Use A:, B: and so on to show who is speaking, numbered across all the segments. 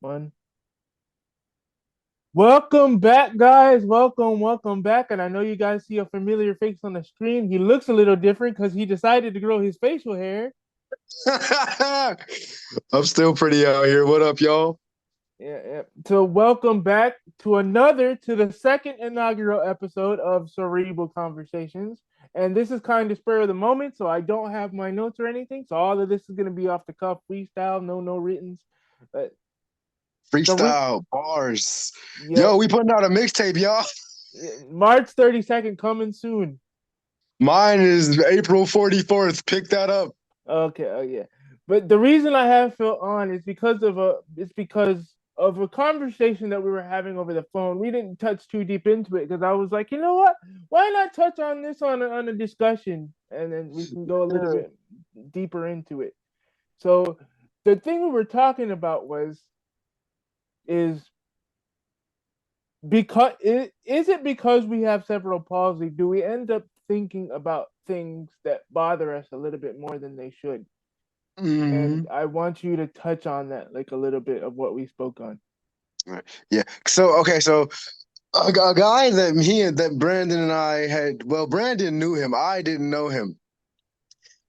A: One. Welcome back, guys. Welcome back. And I know you guys see a familiar face on the screen. He looks a little different because he decided to grow his facial hair.
B: I'm still pretty out here. What up, y'all?
A: Yeah. So welcome back to the second inaugural episode of Cerebral Conversations. And this is kind of spur of the moment, so I don't have my notes or anything. So all of this is gonna be off the cuff, freestyle, no writtens. But so we
B: Freestyle bars.
A: yeah,
B: Yo, we putting out a mixtape, y'all.
A: March 32nd coming soon.
B: Mine is April 44th. Pick that up.
A: Okay, oh yeah. But the reason I have Phil on is because of a conversation that we were having over the phone. We didn't touch too deep into it because I was like, you know what? Why not touch on this on a discussion and then we can go a little
B: Yeah.
A: bit deeper into it. So the thing we were talking about is is it because we have cerebral palsy, do we end up thinking about things that bother us a little bit more than they should? And
B: Mhm.
A: I want you to touch on that, like a little bit of what we spoke on.
B: Right. Yeah. So a guy that Brandon and I had. Well, Brandon knew him. I didn't know him.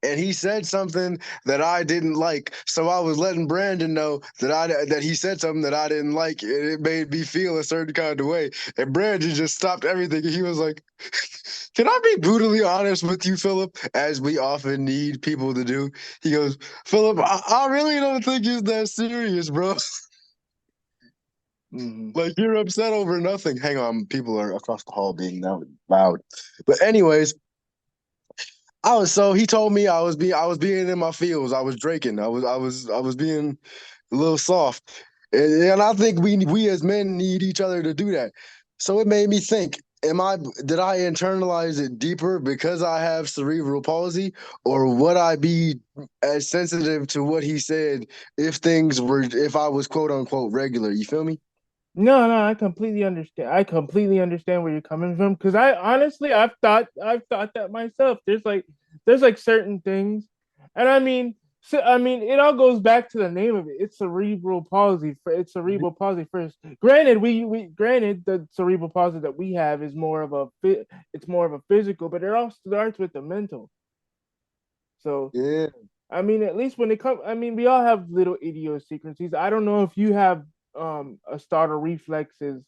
B: And he said something that I didn't like. So I was letting Brandon know that he said something that I didn't like, and it made me feel a certain kind of way. And Brandon just stopped everything, and he was like, "Can I be brutally honest with you, Philip? As we often need people to do." He goes, "Philip, I really don't think it's that serious, bro.
A: Mm-hmm.
B: Like you're upset over nothing." Hang on, people are across the hall being loud. But anyways. He told me I was being in my feels. I was draking. I was being a little soft. And I think we as men need each other to do that. So it made me think, did I internalize it deeper because I have cerebral palsy, or would I be as sensitive to what he said if I was quote unquote regular? You feel me?
A: No, I completely understand. I completely understand where you're coming from because I honestly, I've thought that myself. There's like certain things, and I mean, it all goes back to the name of it. It's cerebral palsy. It's cerebral palsy first. Granted, we granted the cerebral palsy that we have is it's more of a physical, but it all starts with the mental. So
B: Yeah.
A: I mean, at least when it comes, I mean, we all have little idiosyncrasies. I don't know if you have a starter reflexes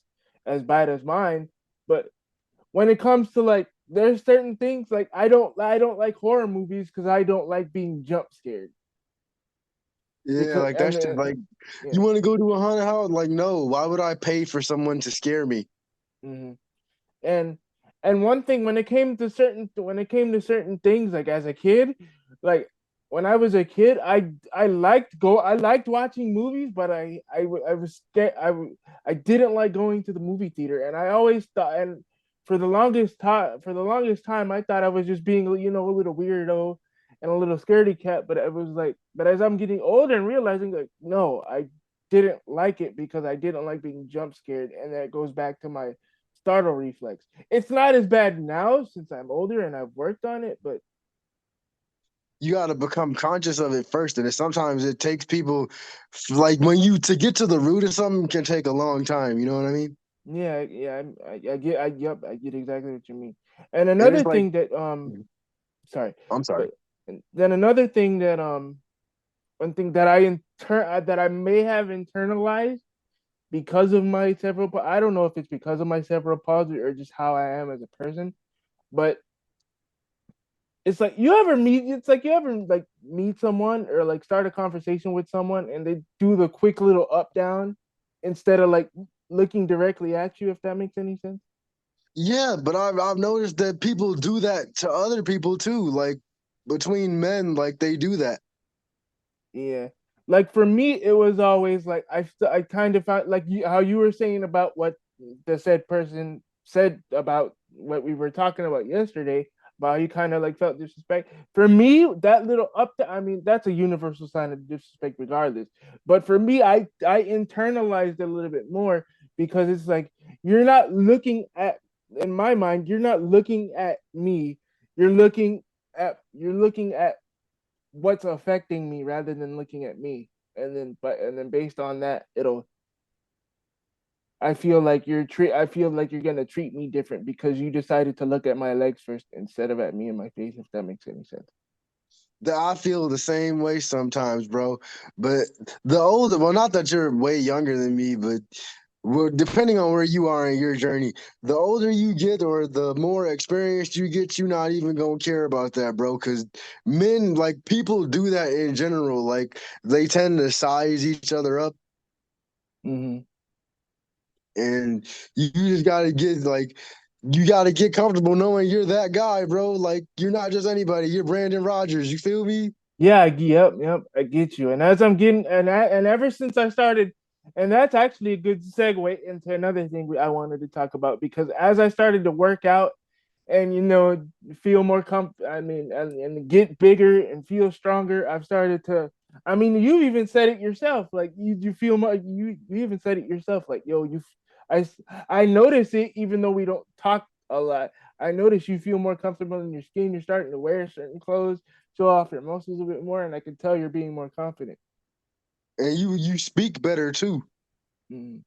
A: as bad as mine, but when it comes to like, there's certain things like I don't like horror movies because I don't like being jump scared
B: Yeah,
A: because
B: like
A: and
B: that shit. Like, you
A: yeah.
B: want to go to a haunted house? Like, no. Why would I pay for someone to scare me?
A: hmm and and one thing when it came to certain things like as a kid, like when I was a kid, I liked watching movies, but I was scared. I didn't like going to the movie theater, and I always thought, and for the longest time I thought I was just being, a little weirdo and a little scaredy cat. But it was like, but as I'm getting older and realizing, like, no, I didn't like it because I didn't like being jump scared, and that goes back to my startle reflex. It's not as bad now since I'm older and I've worked on it, but
B: You got to become conscious of it first, and sometimes it takes people, like when you to get to the root of something can take a long time. You know what I mean?
A: yeah, I get exactly what you mean. And
B: And
A: another
B: it's like,
A: thing that sorry,
B: I'm sorry.
A: but and then another thing that one thing that I may have internalized because of my I don't know if it's because of my cerebral palsy or just how I am as a person, but it's like you ever like meet someone or like start a conversation with someone and they do the quick little up down instead of like looking directly at you, if that makes any sense.
B: Yeah, but I've noticed that people do that to other people too. Like between men, like they do that.
A: Yeah, like for me it was always like I kind of found like how you were saying about what the said person said about what we were talking about yesterday, about how you kind of like felt disrespect. For me, that little I mean, that's a universal sign of disrespect regardless, but for me, I internalized it a little bit more because it's like you're not looking at in my mind, you're not looking at me, you're looking at what's affecting me rather than looking at me, and then based on that, I feel like you're gonna treat me different because you decided to look at my legs first instead of at me and my face, if that makes any sense.
B: That I feel the same way sometimes, bro. But the older, well, not that you're way younger than me, but well, depending on where you are in your journey, the older you get or the more experienced you get, you're not even gonna care about that, bro. Because men, like people, do that in general. Like they tend to size each other up,
A: Mm-hmm.
B: and you just gotta get like. You got to get comfortable knowing you're that guy, bro. Like, you're not just anybody. You're Brandon Rogers. You feel me?
A: Yeah, yep, I get you. And as I'm getting, and ever since I started, and that's actually a good segue into another thing I wanted to talk about because as I started to work out and feel more I mean, and get bigger and feel stronger, I've started to. I mean, you even said it yourself. Like you feel more. You even said it yourself. Like yo, I I notice it even though we don't talk a lot. I notice you feel more comfortable in your skin. You're starting to wear certain clothes, show off your muscles a bit more, and I can tell you're being more confident.
B: And you speak better too.
A: Mm,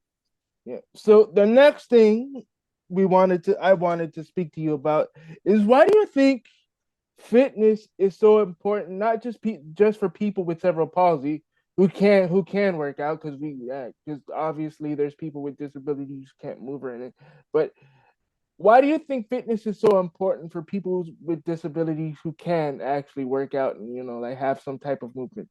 A: yeah. So the next thing I wanted to speak to you about is why do you think fitness is so important, not just for people with cerebral palsy who can work out because obviously there's people with disabilities who can't move or anything, but why do you think fitness is so important for people with disabilities who can actually work out and like have some type of movement?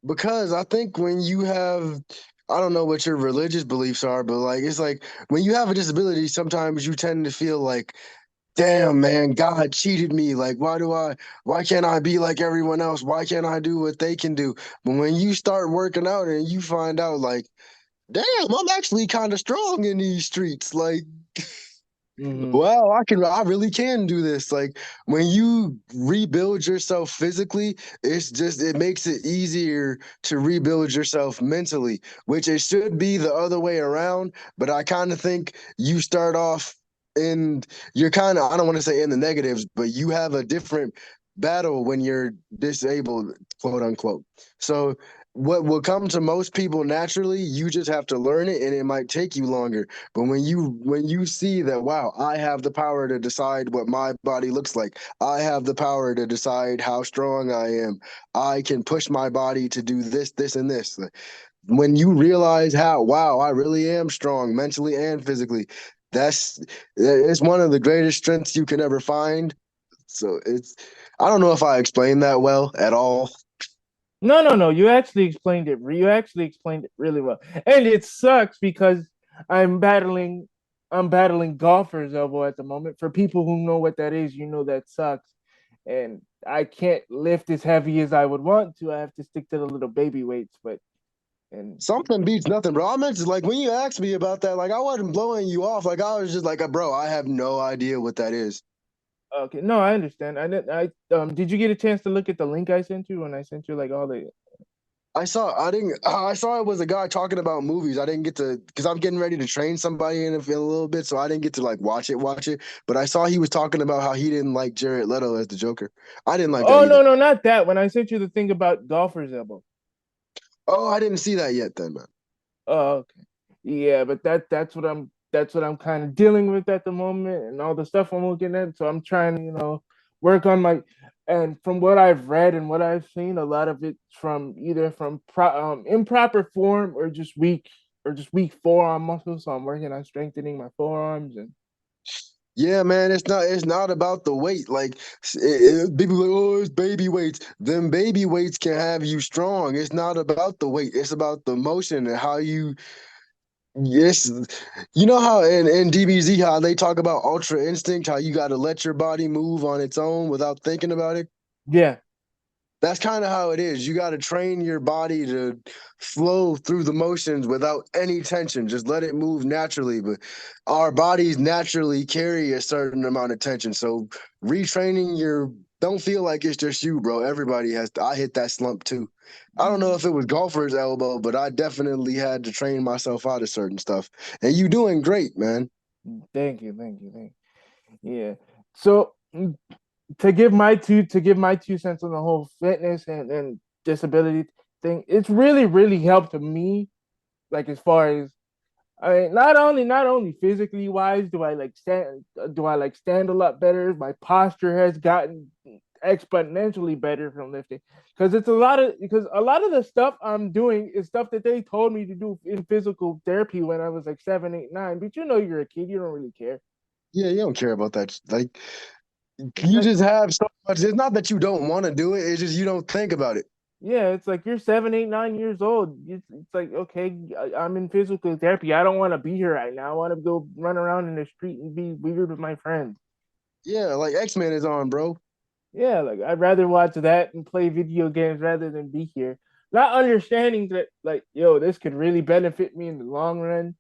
B: Because I think when you have, I don't know what your religious beliefs are, but like it's like when you have a disability, sometimes you tend to feel like, damn, man, God cheated me. Like, why can't I be like everyone else? Why can't I do what they can do? But when you start working out and you find out, like, damn, I'm actually kind of strong in these streets. Like,
A: Mm-hmm.
B: well, I really can do this. Like when you rebuild yourself physically, it makes it easier to rebuild yourself mentally, which it should be the other way around. But I kind of think you start off and you're kind of, I don't want to say in the negatives, but you have a different battle when you're disabled, quote unquote. So what will come to most people naturally, you just have to learn it and it might take you longer. But when you see that, wow, I have the power to decide what my body looks like. I have the power to decide how strong I am. I can push my body to do this, this, and this. When you realize how, wow, I really am strong mentally and physically, that's it's one of the greatest strengths you can ever find. So I don't know if I explained that well at all.
A: No. You actually explained it really well, and it sucks because I'm battling. I'm battling golfer's elbow at the moment. For people who know what that is, that sucks. And I can't lift as heavy as I would want to. I have to stick to the little baby weights. But and
B: Something beats nothing, bro. I meant to like when you asked me about that, like I wasn't blowing you off. Like I was just like, bro, I have no idea what that is.
A: okay, no, I understand. Did you get a chance to look at the link I sent you when I sent you like all the
B: I saw it was a guy talking about movies. I didn't get to because I'm getting ready to train somebody in a little bit, so I didn't get to like watch it. But I saw he was talking about how he didn't like Jared Leto as the Joker. I didn't like that
A: Oh
B: either.
A: no, not that. When I sent you the thing about golfer's elbow.
B: Oh, I didn't see that yet, then, man.
A: Oh, okay. Yeah, but that's what I'm kind of dealing with at the moment and all the stuff I'm looking at. So I'm trying to, work on my and from what I've read and what I've seen, a lot of it's from either from improper form or just weak forearm muscles. So I'm working on strengthening my forearms and
B: Yeah, man, it's not about the weight. Like people like, oh, it's baby weights. Them baby weights can have you strong. It's not about the weight. It's about the motion and how you. Yes, you know how in DBZ how they talk about ultra instinct, how you got to let your body move on its own without thinking about it.
A: yeah.
B: That's kind of how it is. You got to train your body to flow through the motions without any tension. Just let it move naturally. But our bodies naturally carry a certain amount of tension. So retraining your don't feel like it's just you, bro. Everybody has to. I hit that slump too. I don't know if it was golfer's elbow, but I definitely had to train myself out of certain stuff. And you doing great, man.
A: Thank you. Yeah. So to give my 2 cents on the whole fitness and disability thing, it's really, really helped me, like as far as I mean, not only physically wise do I stand a lot better. My posture has gotten exponentially better from lifting because a lot of the stuff I'm doing is stuff that they told me to do in physical therapy when I was like 7, 8, 9. But you're a kid, you don't really care.
B: Yeah, you don't care about that. Like
A: It's
B: you
A: like
B: just have so much. It's not that you don't want to do it. It's just you don't think about it.
A: yeah, it's like you're 7, 8, 9 years old. It's like okay, I'm in physical therapy. I don't want to be here right now. I want to go run around in the street and be weird with my friends.
B: Yeah, like X-Men is on, bro.
A: Yeah, like I'd rather watch that and play video games rather than be here. Not understanding that, like, yo, this could really benefit me in the long run.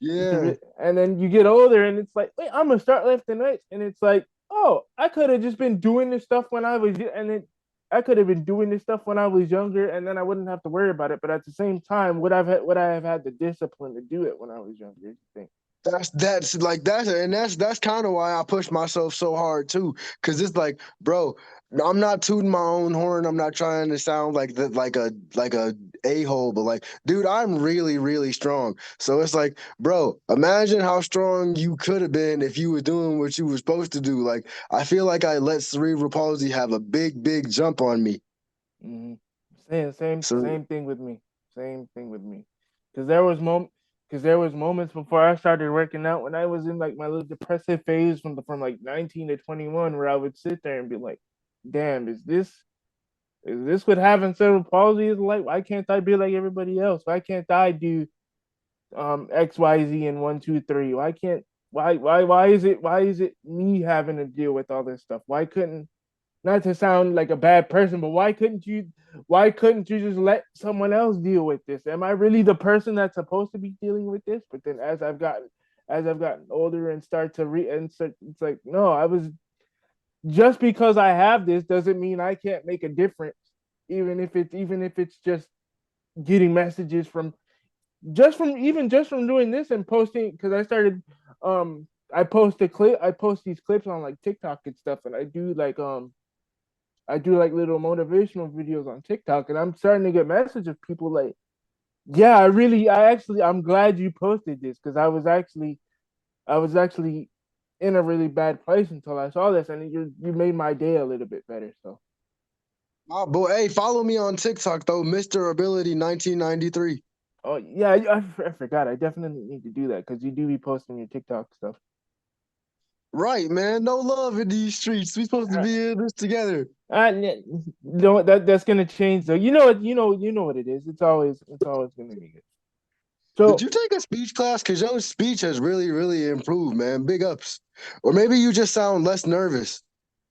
B: Yeah.
A: And then you get older, and it's like, wait, I'm gonna start lifting weights, and it's like, oh, I could have just been doing this stuff when I was, and then I could have been doing this stuff when I was younger, and then I wouldn't have to worry about it. But at the same time, would I have had the discipline to do it when I was younger? You think?
B: That's like that's kind of why I push myself so hard too, because it's like, bro, I'm not tooting my own horn. I'm not trying to sound like like a hole, but like, dude, I'm really really strong. So it's like, bro, imagine how strong you could have been if you were doing what you were supposed to do. Like, I feel like I let cerebral palsy have a big jump on me.
A: Mm-hmm. Same
B: So
A: thing with me. Same thing with me. Because there was moments before I started working out when I was in like my little depressive phase from like 19 to 21 where I would sit there and be like, damn, is this what having cerebral palsy is like? Why can't I be like everybody else? Why can't I do XYZ and 1, 2, 3? Why is it me having to deal with all this stuff? Why couldn't not to sound like a bad person, but why couldn't you just let someone else deal with this? Am I really the person that's supposed to be dealing with this? But then as I've gotten older and start to it's like, no, I was just because I have this doesn't mean I can't make a difference, even if it's just getting messages from just from doing this and posting because I post these clips on like TikTok and stuff, and I do like little motivational videos on TikTok, and I'm starting to get messages of people like, yeah, I'm glad you posted this because I was actually in a really bad place until I saw this, and you made my day a little bit better. So,
B: my boy, hey, follow me on TikTok though, Mr. Ability 1993.
A: oh yeah, I forgot. I definitely need to do that because you do be posting your TikTok stuff.
B: Right, man. No love in these streets. We supposed to
A: Uh,
B: be in this together.
A: no, that's gonna change though. You know what it is. It's always gonna be good.
B: Did
A: So
B: you take a speech class? Cause your speech has really, really improved, man. Big ups. Or maybe you just sound less nervous.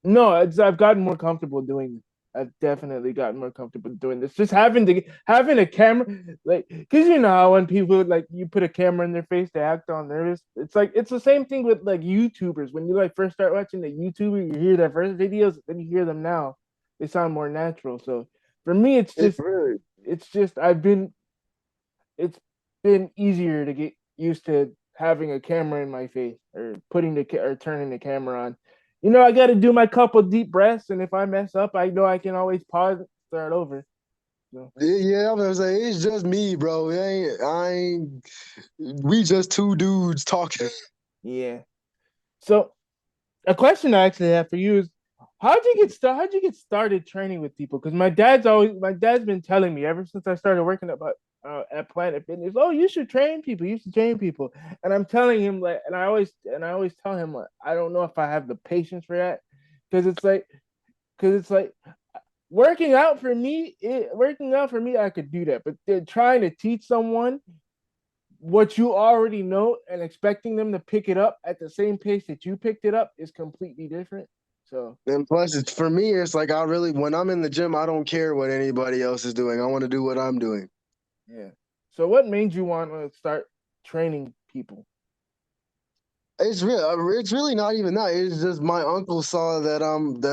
A: no, I've gotten more comfortable doing this. I've definitely gotten more comfortable doing this. Just having a camera, like, because you know how when people like you put a camera in their face, they act all nervous. It's like it's the same thing with like YouTubers. When you like first start watching the YouTuber, you hear their first videos, then you hear them now, they sound more natural. So for me,
B: It really.
A: it's just it's been easier to get used to having a camera in my face or or turning the camera on. I got to do my couple deep breaths, and if I mess up, I know I can always pause and start over. So
B: Yeah, I'm gonna say it's just me, bro. It ain't I ain't we just two dudes talking.
A: yeah. So a question I actually have for you is, how'd you get started training with people? Because my dad's been telling me ever since I started working at Planet Fitness, oh, you should train people, and I'm telling him like, and I always tell him like, I don't know if I have the patience for that, because it's like working out for me, I could do that, but they're trying to teach someone what you already know and expecting them to pick it up at the same pace that you picked it up is completely different. So,
B: And plus, it's for me. It's like I really, when I'm in the gym, I don't care what anybody else is doing. I want to do what I'm doing.
A: yeah. So, what made you want to start training people?
B: It's really not even that. It's just my uncle saw that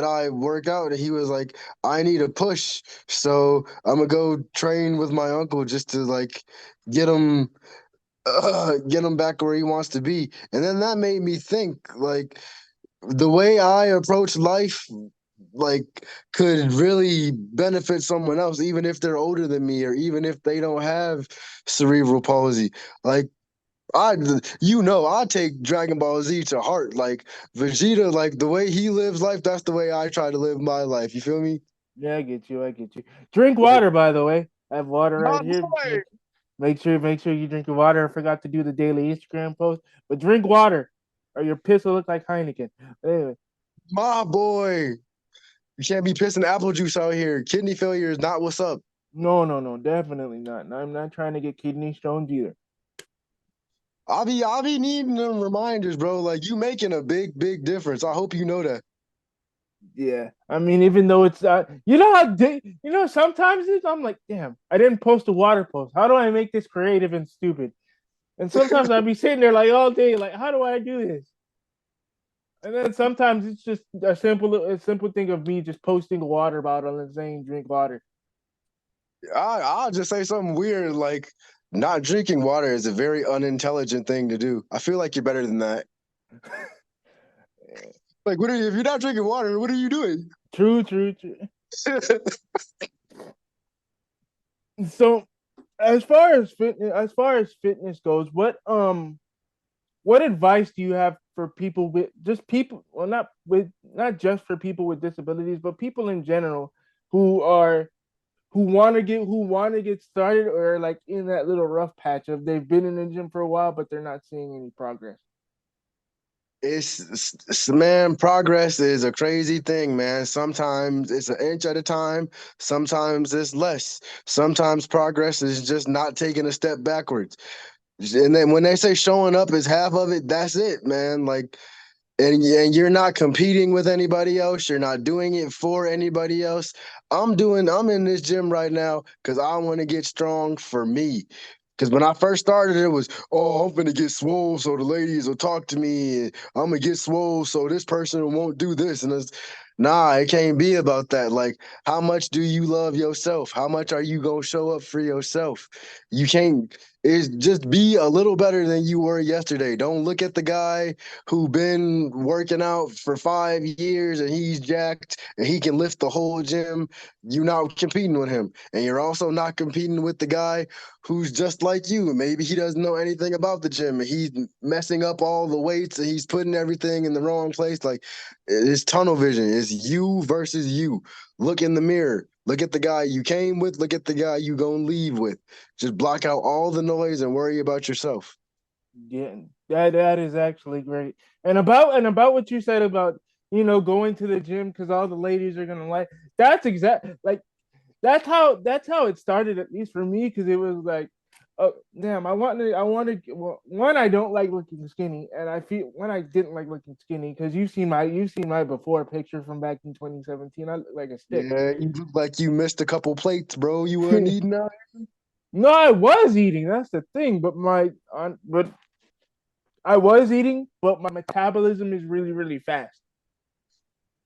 B: I work out, and he was like, "I need a push, so I'm gonna go train with my uncle just to like get him get him back where he wants to be." And then that made me think like the way I approach life like could really benefit someone else, even if they're older than me or even if they don't have cerebral palsy. Like I take Dragon Ball Z to heart. Like Vegeta, like the way he lives life, that's the way I try to live my life. You feel me?
A: Yeah, I get you. I get you. Drink
B: Like
A: water, by the way. I have water
B: my
A: right here.
B: boy,
A: Make sure you drink your water. I forgot to do the daily Instagram post, but drink water, or your piss will look like Heineken. Anyway,
B: my boy. You can't be pissing apple juice out here. Kidney failure is not what's up.
A: no, definitely not. I'm not trying to get kidney stones either.
B: I'll be needing them reminders, bro. Like you making a big difference. I hope you know that.
A: Yeah, I mean, even though it's you know you know sometimes I'm like, damn, I didn't post a water post. How do I make this creative and stupid? And sometimes I'd be sitting there like all day, like, how do I do this? And then sometimes it's just a simple thing of me just posting a water bottle and saying drink water.
B: I'll just say something weird like not drinking water is a very unintelligent thing to do. I feel like you're better than that. Like, what are you, if you're not drinking water, what are you doing?
A: True. So as far as fitness goes, what advice do you have for people with just people well not just for people with disabilities, but people in general who are who want to get started or like in that little rough patch of they've been in the gym for a while but they're not seeing any progress.
B: Man, progress is a crazy thing, man. Sometimes it's an inch at a time, sometimes it's less. Sometimes progress is just not taking a step backwards. And then when they say showing up is half of it, that's it, man. Like, and you're not competing with anybody else. You're not doing it for anybody else. I'm in this gym right now because I want to get strong for me. Because when I first started, it was, oh, I'm gonna get swole so the ladies will talk to me. And I'm gonna get swole so this person won't do this. And it's, nah, it can't be about that. Like, how much do you love yourself? How much are you gonna show up for yourself? You can't. It's just be a little better than you were yesterday. Don't look at the guy who been working out for 5 years and he's jacked and he can lift the whole gym. You're not competing with him, and you're also not competing with the guy who's just like you. Maybe he doesn't know anything about the gym and he's messing up all the weights and he's putting everything in the wrong place. Like it's tunnel vision. It's you versus you. Look in the mirror. Look at the guy you came with. Look at the guy you gonna leave with. Just block out all the noise and worry about yourself.
A: Yeah, that is actually great. And about what you said about going to the gym because all the ladies are gonna like. That's exact like that's how it started at least for me because it was like, oh damn, I wanted well, one I don't like looking skinny and I feel when I didn't like looking skinny because you've seen my before picture from back in 2017. I look like a stick.
B: Yeah, you look like you missed a couple plates, bro. You weren't eating out.
A: No, I was eating. That's the thing. But I was eating, but my metabolism is really fast.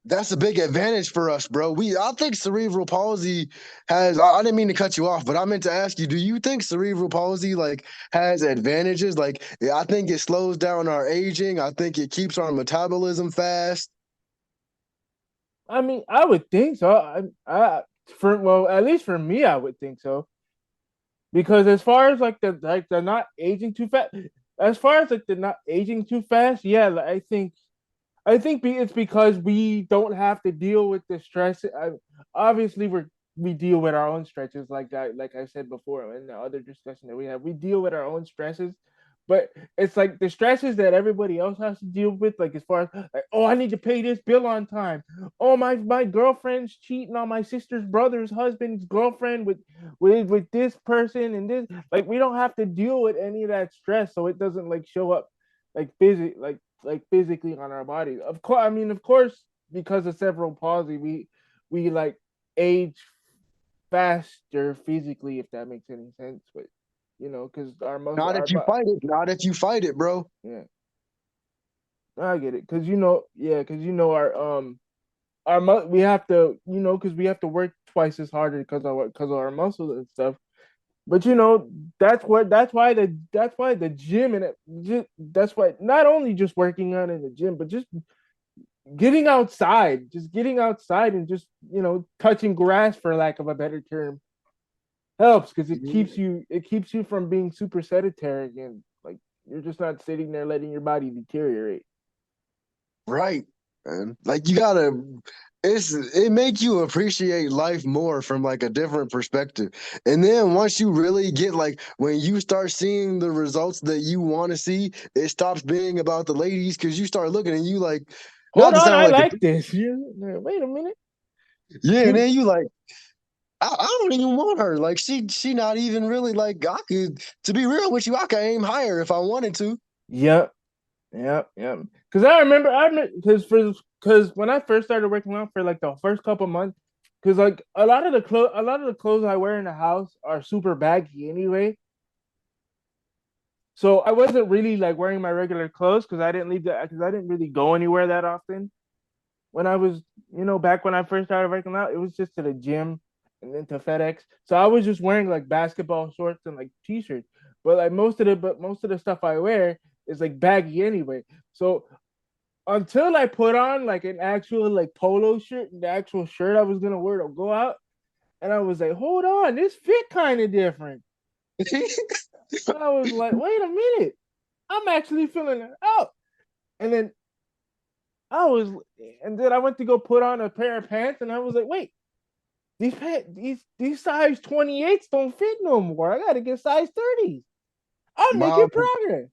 B: That's a big advantage for us, bro. I think cerebral palsy has. I didn't mean to cut you off, but I meant to ask you: do you think cerebral palsy like has advantages? Like, yeah, I think it slows down our aging. I think it keeps our metabolism fast.
A: I mean, I would think so. I for well, at least for me, I would think so. Because as far as like they're not aging too fast. As far as like they're not aging too fast, yeah, like, it's because we don't have to deal with the stress. Obviously, we deal with our own stresses, like I said before in the other discussion that we have. We deal with our own stresses, but it's like the stresses that everybody else has to deal with. Like as far as like, oh, I need to pay this bill on time. Oh, my girlfriend's cheating on my sister's brother's husband's girlfriend with this person and this. Like we don't have to deal with any of that stress, so it doesn't like show up like physically on our body. Of course, I mean, of course, because of cerebral palsy, we like age faster physically, if that makes any sense. But because our muscle,
B: Not if you fight it. Not if you fight it, bro.
A: yeah, I get it. Because because we have to because we have to work twice as hard because of our muscles and stuff. But that's why the gym and that's why not only just working out in the gym, but just getting outside and just touching grass for lack of a better term helps because it keeps you from being super sedentary and like You're just not sitting there letting your body deteriorate.
B: Right, man. Like you gotta it make you appreciate life more from like a different perspective. And then once you really get like when you start seeing the results that you want to see, it stops being about the ladies because you start looking and you like
A: Hold
B: not to
A: on,
B: sound
A: I
B: like a
A: like this. Wait a minute.
B: yeah, and
A: You,
B: then you like I don't even want her. Like she not even really like I could to be real with you, I could aim higher if I wanted to.
A: yep, yep. Because I remember, because when I first started working out for like the first couple months, because like a lot of the clothes I wear in the house are super baggy anyway. So I wasn't really like wearing my regular clothes because I didn't really go anywhere that often. When I was, back when I first started working out, it was just to the gym and then to FedEx. So I was just wearing like basketball shorts and like t-shirts. But most of the stuff I wear is like baggy anyway. So until I put on like an actual like polo shirt, the actual shirt I was gonna wear to go out, and I was like, hold on, this fit kind of different. And I was like, wait a minute, I'm actually feeling it out. And then I was, and then I went to go put on a pair of pants, and I was like, wait, these size 28s don't fit no more. I gotta get size 30s. I'm making
B: Miles
A: progress.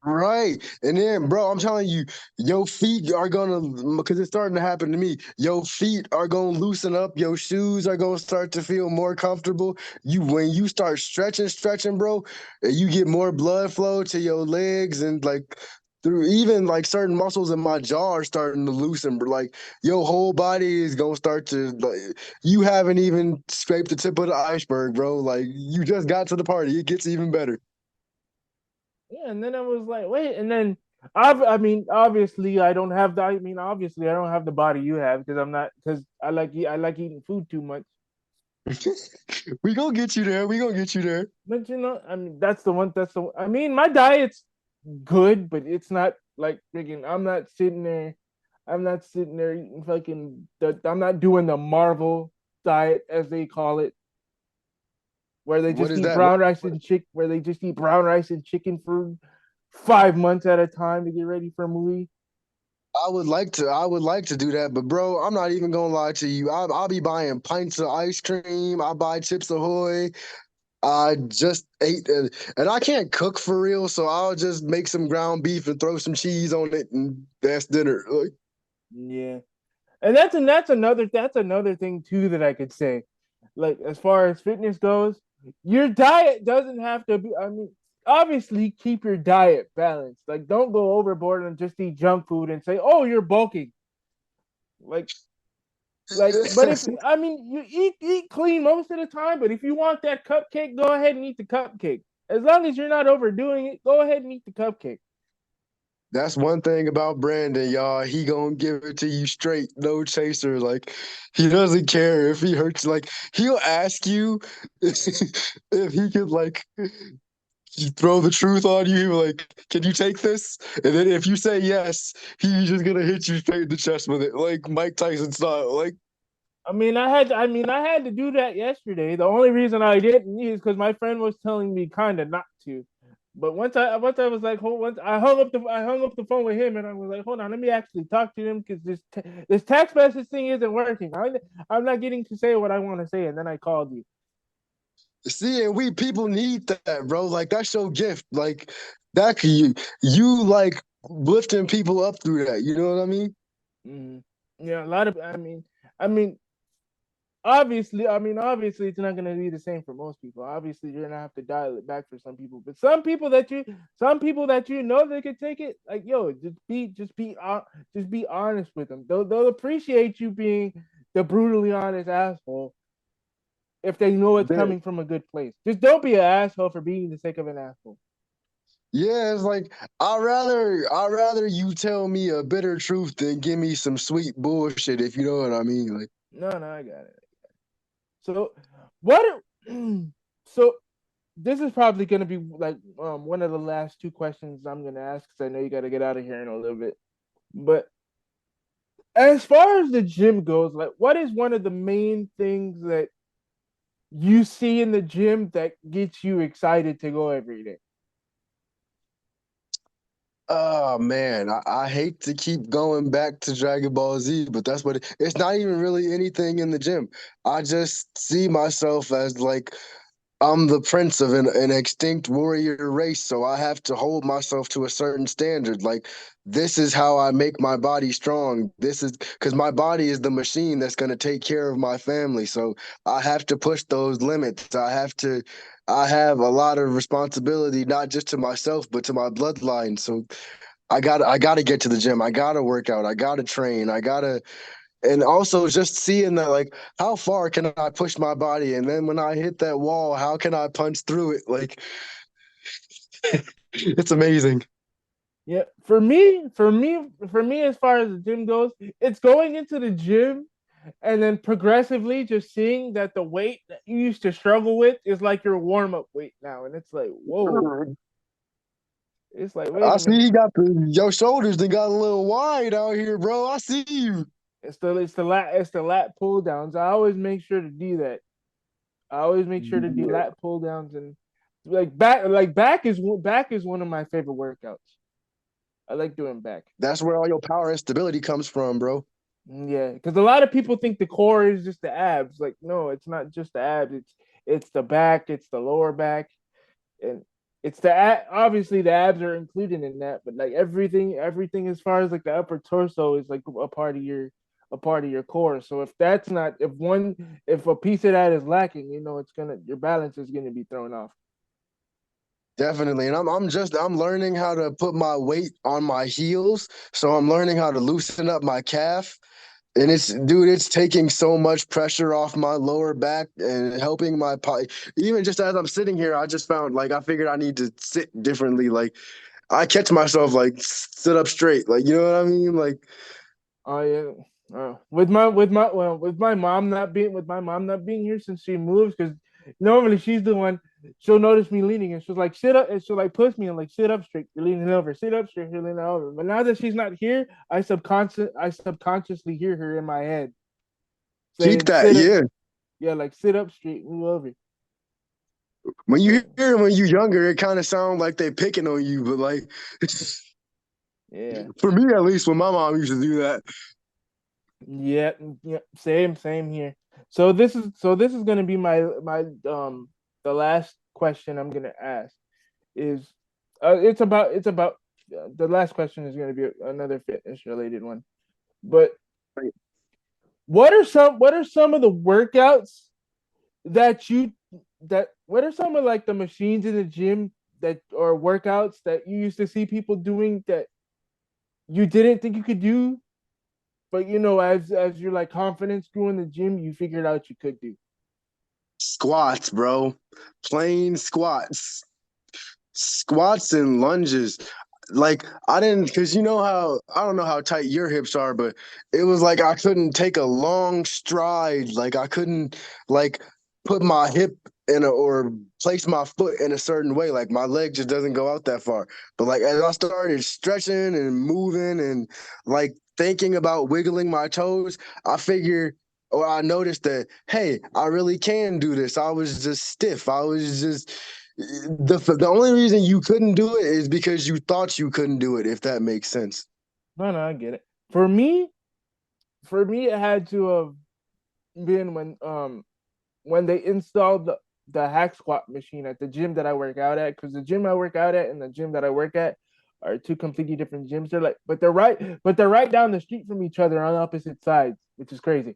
B: Right. And then, bro, I'm telling you, your feet are gonna because it's starting to happen to me. Your feet are gonna loosen up, your shoes are gonna start to feel more comfortable. You when you start stretching, bro, you get more blood flow to your legs and like through even like certain muscles in my jaw are starting to loosen, bro. Like your whole body is gonna start to like you haven't even scraped the tip of the iceberg, bro. Like you just got to the party. It gets even better.
A: Yeah, and then I was like, wait, and then I mean, obviously I don't have the. I mean, obviously I don't have the body you have because I'm not because I like eating food too much.
B: We gonna get you there. We gonna get you there.
A: But I mean, that's the one. I mean, my diet's good, but it's not like freaking. I'm not sitting there eating fucking. I'm not doing the Marvel diet as they call it, where they
B: What
A: just
B: is
A: eat
B: that?
A: brown rice and where they just eat brown rice and chicken for 5 months at a time to get ready for a movie.
B: I would like to do that, but bro, I'm not even gonna lie to you. I'll be buying pints of ice cream. I buy Chips Ahoy. I just ate, and I can't cook for real, so I'll just make some ground beef and throw some cheese on it, and that's dinner. Like,
A: Yeah, and that's another thing too that I could say. Like as far as fitness goes, your diet doesn't have to be. I mean, obviously keep your diet balanced. Like don't go overboard and just eat junk food and say, "Oh, you're bulking." Like but if I mean you eat clean most of the time, but if you want that cupcake, go ahead and eat the cupcake. As long as you're not overdoing it, go ahead and eat the cupcake.
B: that's one thing about Brandon, y'all. He gonna give it to you straight, no chaser. Like he doesn't care if he hurts. Like he'll ask you if he could like you throw the truth on you, like, can you take this? And then if you say yes, he's just gonna hit you straight in the chest with it, like Mike Tyson style. Like,
A: I had to do that yesterday. The only reason I didn't is because my friend was telling me kind of not to. But once I was like, once I hung up the phone with him, and I was like, hold on, let me actually talk to him because this text message thing isn't working. I'm not getting to say what I want to say, and then I called you.
B: see, and we people need that, bro. Like that's your gift. Like that can you like lifting people up through that. You know what I mean?
A: Mm. Yeah, a lot of I mean, obviously it's not going to be the same for most people. Obviously you're going to have to dial it back for some people, but some people that you know they could take it, like, yo, just be honest with them. They'll appreciate you being the brutally honest asshole if they know it's
B: Yeah.
A: coming from a good place. Just don't be an asshole for being the sake of an asshole.
B: Yeah, it's like I'd rather you tell me a bitter truth than give me some sweet bullshit, if you know what I mean. Like
A: No, I got it. So what so this is probably going to be like one of the last two questions I'm going to ask because I know you got to get out of here in a little bit. But as far as the gym goes, like, what is one of the main things that you see in the gym that gets you excited to go every day?
B: Oh man, I hate to keep going back to Dragon Ball Z, but that's what it's not even really anything in the gym. I just see myself as like I'm the prince of an extinct warrior race, so I have to hold myself to a certain standard. Like, this is how I make my body strong. This is because my body is the machine that's going to take care of my family. So I have to push those limits. I have a lot of responsibility, not just to myself, but to my bloodline. So I gotta get to the gym. I gotta work out. I gotta train. And also just seeing that, like, how far can I push my body, and then when I hit that wall, how can I punch through it? Like, it's amazing.
A: Yeah, for me, as far as the gym goes, it's going into the gym and then progressively just seeing that the weight that you used to struggle with is like your warm up weight now, and it's like, whoa, it's like, wait
B: I
A: a
B: see
A: minute,
B: your shoulders they got a little wide out here, bro. I see you.
A: it's the lat pull downs. I always make sure to do that. I always make sure to do
B: Yeah.
A: lat pull downs and back is one of my favorite workouts. I like doing back.
B: That's where all your power and stability comes from, bro.
A: Yeah, because a lot of people think the core is just the abs. Like, no, it's not just the abs. It's the back, it's the lower back, and it's obviously the abs are included in that. But like everything as far as like the upper torso is like a part of your core. So if that's not if a piece of that is lacking, you know, it's gonna your balance is gonna be thrown off.
B: Definitely. And I'm learning how to put my weight on my heels. So I'm learning how to loosen up my calf. And it's taking so much pressure off my lower back and helping even just as I'm sitting here, I just found like I figured I need to sit differently. Like I catch myself like sit up straight. Like, you know what I mean? Like,
A: Oh yeah. With my mom not being here since she moves, because normally she's the one, she'll notice me leaning and she'll like sit up and she'll like push me and like sit up straight, you're leaning over, sit up straight, you're leaning over. But now that she's not here, I subconsciously hear her in my head
B: keep
A: saying
B: that.
A: sit up,
B: Yeah.
A: yeah, like sit up straight, move over.
B: When you
A: So
B: hear it when you're younger, it kind of sounds like they picking on you, but like
A: yeah.
B: for me at least, when my mom used to do that.
A: Yeah, yeah, same here. So this is gonna be my the last question I'm gonna ask is it's about the last question is gonna be another fitness related one. But what are some of the workouts that you that what are some of like the machines in the gym that or workouts that you used to see people doing that you didn't think you could do, but you know, as your like confidence grew in the gym, you figured out you could do.
B: Squats, bro. Plain squats. Squats and lunges. Like I didn't because you know how I don't know how tight your hips are, but it was like I couldn't take a long stride. Like I couldn't like put my hip in a or place my foot in a certain way. Like my leg just doesn't go out that far. But like as I started stretching and moving and like thinking about wiggling my toes, I figured or I noticed that, hey, I really can do this. I was just stiff. I was just the only reason you couldn't do it is because you thought you couldn't do it, if that makes sense.
A: No, no, I get it. For me, it had to have been when they installed the hack squat machine at the gym that I work out at, because the gym I work out at and the gym that I work at are two completely different gyms. But they're right down the street from each other on opposite sides, which is crazy.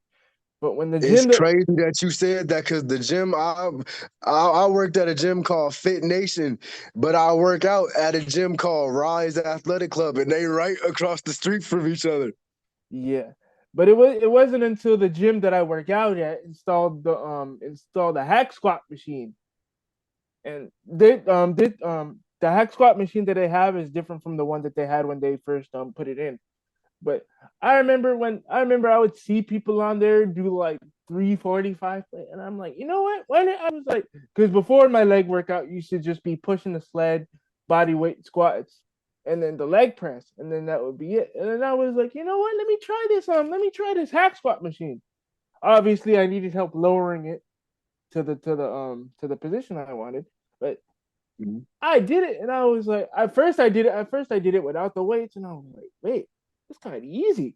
A: But when the
B: It's
A: gym that
B: crazy that you said that because the gym I worked at a gym called Fit Nation, but I work out at a gym called Rise Athletic Club, and they right across the street from each other.
A: Yeah, but it wasn't until the gym that I work out at installed the hack squat machine, and the hack squat machine that they have is different from the one that they had when they first put it in. But I remember I would see people on there do like 345, and I'm like, you know what? When I was like, because before my leg workout used to just be pushing the sled, body weight squats, and then the leg press, and then that would be it. And then I was like, you know what? Let me try this hack squat machine. Obviously, I needed help lowering it to the position I wanted, but
B: Mhm.
A: I did it, and I was like, at first I did it without the weights, and I was like, wait, it's kind of easy.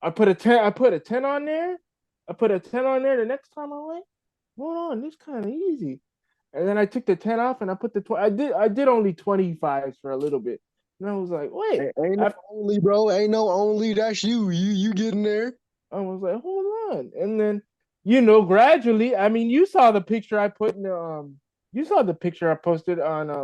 A: I put a 10 on there. I put a 10 on there the next time I went. Hold on, this kind of easy. And then I took the 10 off and I put the 20. I did only 25s for a little bit. And I was like, wait.
B: Ain't no
A: I,
B: only, bro. Ain't no only. That's you. You getting there?
A: I was like, hold on. And then, gradually, I mean, you saw the picture I posted on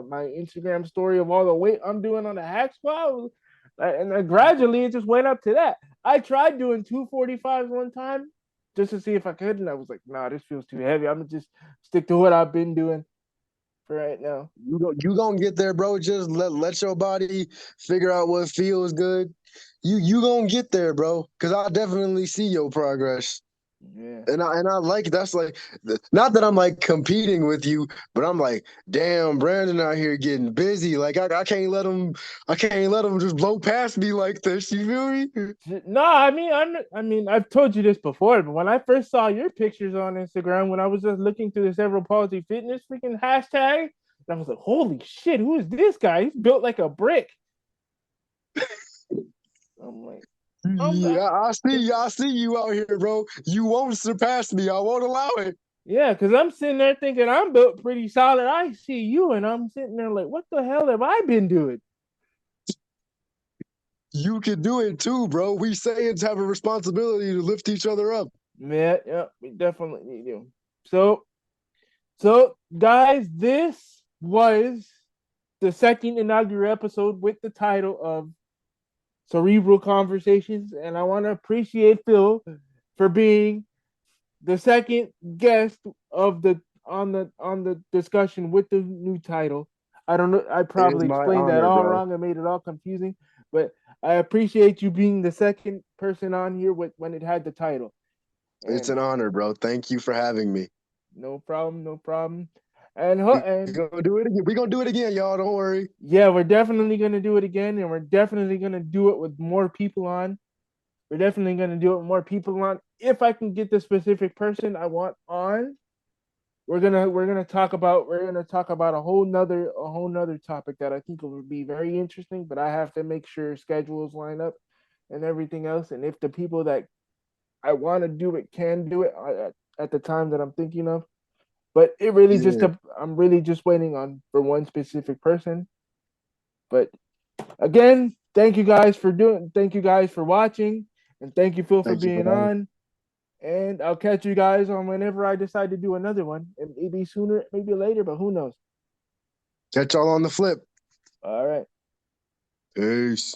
A: my Instagram story of all the weight I'm doing on the hack squat. And then gradually it just went up to that. I tried doing 245s one time just to see if I could. And I was like, nah, this feels too heavy. I'm going to just stick to what I've been doing for right now.
B: You gonna get there, bro. Just let your body figure out what feels good. You gonna get there, bro. Cause I definitely see your progress.
A: Yeah.
B: And I like that's like not that I'm like competing with you, but I'm like, damn, Brandon out here getting busy. Like I can't let him just blow past me like this. You feel me?
A: No, I mean, I've told you this before, but when I first saw your pictures on Instagram, when I was just looking through the Cerebral Palsy Fitness freaking hashtag, I was like, holy shit, who is this guy? He's built like a brick. I'm like, I'm,
B: Yeah, I see you out here, bro. You won't surpass me. I won't allow it.
A: yeah, because I'm sitting there thinking I'm built pretty solid. I see you, and I'm sitting there like, what the hell have I been doing?
B: You can do it too, bro. We Saiyans have a responsibility to lift each other up.
A: Yeah, yeah, we definitely do. So, so guys, this was the second inaugural episode with the title of Cerebral Conversations, and I want to appreciate Phil for being the second guest of the on the discussion with the new title. I don't know. I
B: It is
A: probably
B: my
A: explained that
B: honor,
A: all
B: bro.
A: wrong and made it all confusing, but I appreciate you being the second person on here with when it had the title.
B: It's
A: And
B: an honor, bro. Thank you for having me.
A: no problem, no problem. And
B: We
A: and
B: gonna do it again. We gonna do it again, y'all. Don't worry.
A: yeah, we're definitely gonna do it again, and we're definitely gonna do it with more people on. We're definitely gonna do it with more people on. If I can get the specific person I want on, we're gonna talk about a whole nother topic that I think will be very interesting. But I have to make sure schedules line up and everything else. And if the people that I want to do it can do it at the time that I'm thinking of. But it really just
B: Yeah.
A: I'm really just waiting on for one specific person. But again, thank you guys for watching, and thank you Phil for
B: Thank you for
A: being
B: having me.
A: on. And I'll catch you guys on whenever I decide to do another one. It may be sooner, maybe later, but who knows?
B: Catch y'all on the flip.
A: All right.
B: Peace.